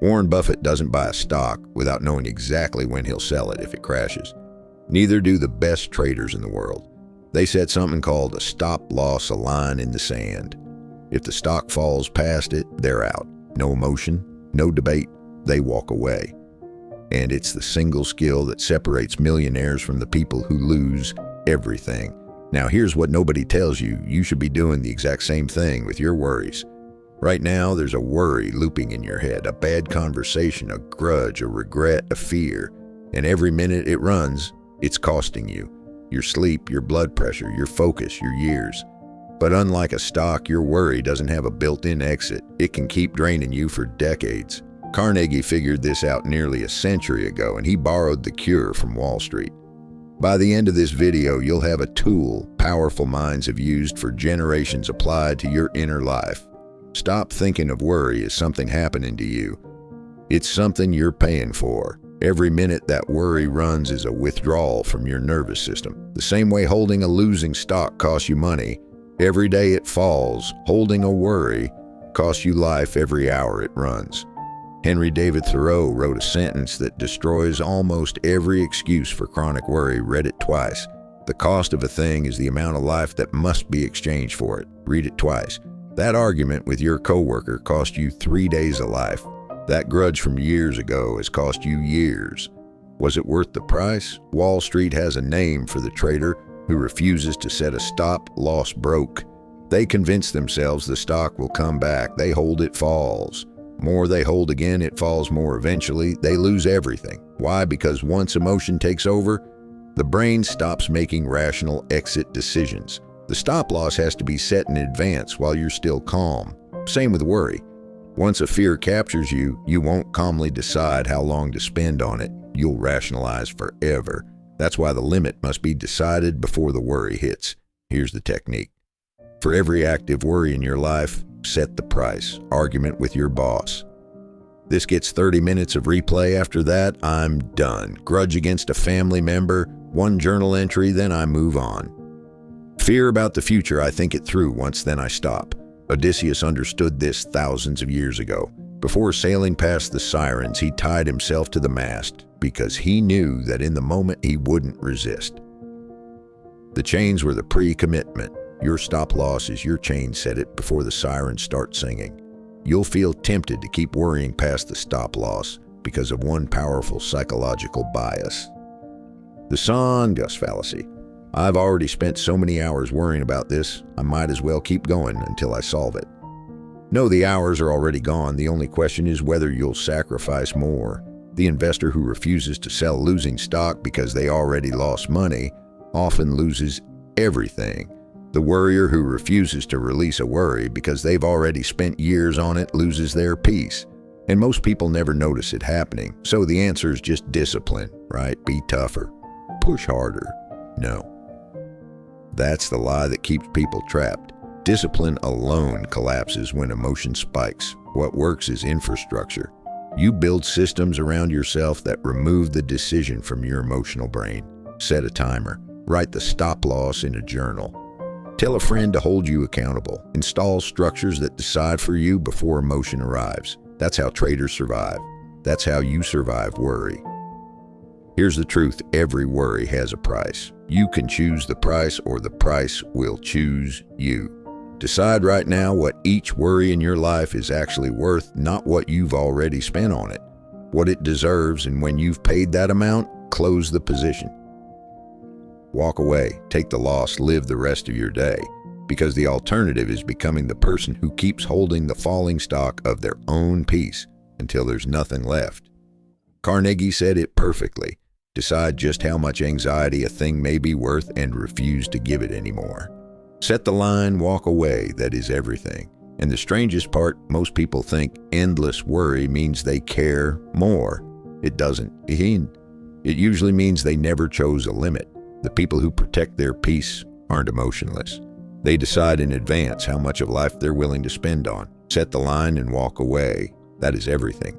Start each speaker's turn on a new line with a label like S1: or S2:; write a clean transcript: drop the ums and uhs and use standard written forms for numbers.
S1: Warren Buffett doesn't buy a stock without knowing exactly when he'll sell it if it crashes. Neither do the best traders in the world. They set something called a stop-loss, a line in the sand. If the stock falls past it, they're out. No emotion, no debate, they walk away. And it's the single skill that separates millionaires from the people who lose everything. Now here's what nobody tells you. You should be doing the exact same thing with your worries. Right now, there's a worry looping in your head, a bad conversation, a grudge, a regret, a fear. And every minute it runs, it's costing you. Your sleep, your blood pressure, your focus, your years. But unlike a stock, your worry doesn't have a built-in exit. It can keep draining you for decades. Carnegie figured this out nearly a century ago, and he borrowed the cure from Wall Street. By the end of this video, you'll have a tool powerful minds have used for generations applied to your inner life. Stop thinking of worry as something happening to you. It's something you're paying for. Every minute that worry runs is a withdrawal from your nervous system. The same way holding a losing stock costs you money, every day it falls, holding a worry costs you life every hour it runs. Henry David Thoreau wrote a sentence that destroys almost every excuse for chronic worry. Read it twice. The cost of a thing is the amount of life that must be exchanged for it. Read it twice. That argument with your coworker cost you 3 days of life. That grudge from years ago has cost you years. Was it worth the price? Wall Street has a name for the trader who refuses to set a stop loss broke. They convince themselves the stock will come back. They hold it falls. More they hold again, it falls more eventually. They lose everything. Why? Because once emotion takes over, the brain stops making rational exit decisions. The stop loss has to be set in advance while you're still calm. Same with worry. Once a fear captures you, you won't calmly decide how long to spend on it. You'll rationalize forever. That's why the limit must be decided before the worry hits. Here's the technique. For every active worry in your life, set the price. Argument with your boss. This gets 30 minutes of replay. After that, I'm done. Grudge against a family member, one journal entry, then I move on. Fear about the future, I think it through once, then I stop. Odysseus understood this thousands of years ago. Before sailing past the sirens, he tied himself to the mast because he knew that in the moment he wouldn't resist. The chains were the pre-commitment. Your stop loss is your chain. Set it before the sirens start singing. You'll feel tempted to keep worrying past the stop loss because of one powerful psychological bias. The song fallacy. I've already spent so many hours worrying about this, I might as well keep going until I solve it. No, the hours are already gone. The only question is whether you'll sacrifice more. The investor who refuses to sell losing stock because they already lost money often loses everything. The worrier who refuses to release a worry because they've already spent years on it loses their peace. And most people never notice it happening. So the answer is just discipline, right? Be tougher. Push harder. No. That's the lie that keeps people trapped. Discipline alone collapses when emotion spikes. What works is infrastructure. You build systems around yourself that remove the decision from your emotional brain. Set a timer. Write the stop loss in a journal. Tell a friend to hold you accountable. Install structures that decide for you before emotion arrives. That's how traders survive. That's how you survive worry. Here's the truth. Every worry has a price. You can choose the price, or the price will choose you. Decide right now what each worry in your life is actually worth, not what you've already spent on it. What it deserves, and when you've paid that amount, close the position. Walk away, take the loss, live the rest of your day, because the alternative is becoming the person who keeps holding the falling stock of their own peace until there's nothing left. Carnegie said it perfectly. Decide just how much anxiety a thing may be worth and refuse to give it anymore. Set the line, walk away, that is everything. And the strangest part, most people think endless worry means they care more. It doesn't. It usually means they never chose a limit. The people who protect their peace aren't emotionless. They decide in advance how much of life they're willing to spend on. Set the line and walk away. That is everything.